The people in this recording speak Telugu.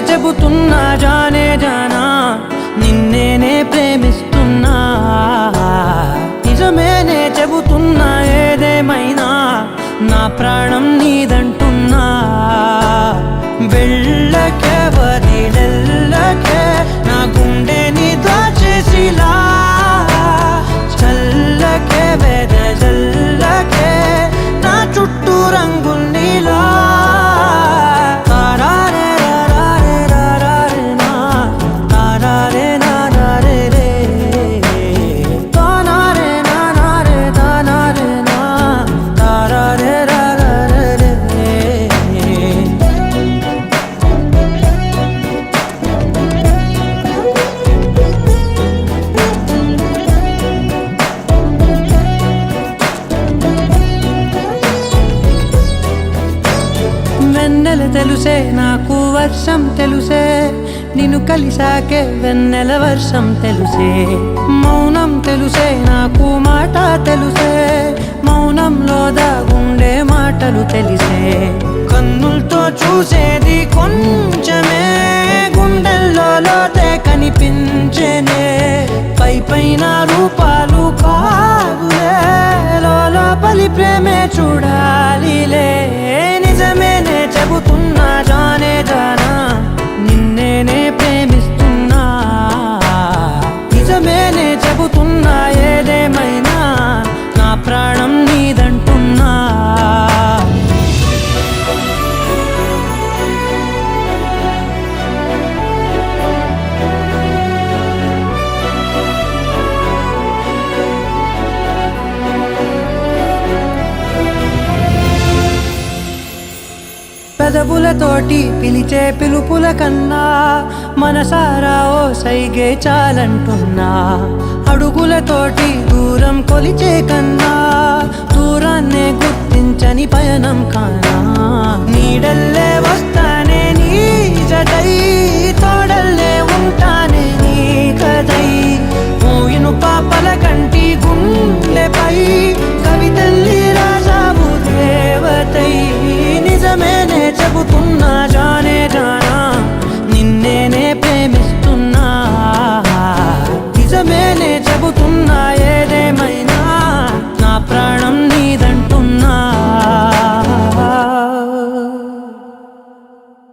చెబుతున్నా జానే జానా నిన్నేనే ప్రేమిస్తున్నా నిజమేనే చెబుతున్నా ఏదేమైనా నా ప్రాణం నీదంటున్నా వెళ్ళకే వదిలెళ్ళకే నా గుండెని దాచేసిలా చల్లకే వెదజల్లకే నా చుట్టూ రంగుల్నిలా వెన్నెల తెలుసే నాకు వర్షం తెలుసే నిన్ను కలిసాకే వెన్నెల వర్షం తెలుసే మౌనం తెలుసే నాకు మాట తెలుసే మౌనంలో దాగుండే మాటలు తెలిసే కన్నులతో చూసేది కొంచెమే గుండెల్లో లోతే కనిపించేనే పై పైన రూపాలు కాదులే లోపలి ప్రేమే చూడాలిలే నిజమేనే చెబుతున్నా జానే జానా నిన్నేనే ప్రేమిస్తున్నా నిజమేనే చెబుతున్నా ఏదేమైనా నా ప్రాణం నీదంటున్నా పెదవులతోటి పిలిచే పిలుపుల కన్నా మనసారా ఓ సైగే చాలంటున్నా అడుగులతోటి దూరం కొలిచే కన్నా దూరాన్నే గుర్తించని పయనం కానా నీడల్లే వస్తానే నీ జతై తోడల్లే ఉంటానే నీ కదై మూయిను పాపల కంటి గుండెపై కవితల్లి రాజావు దేవతై నిజమేనే చెబుతున్నా జానే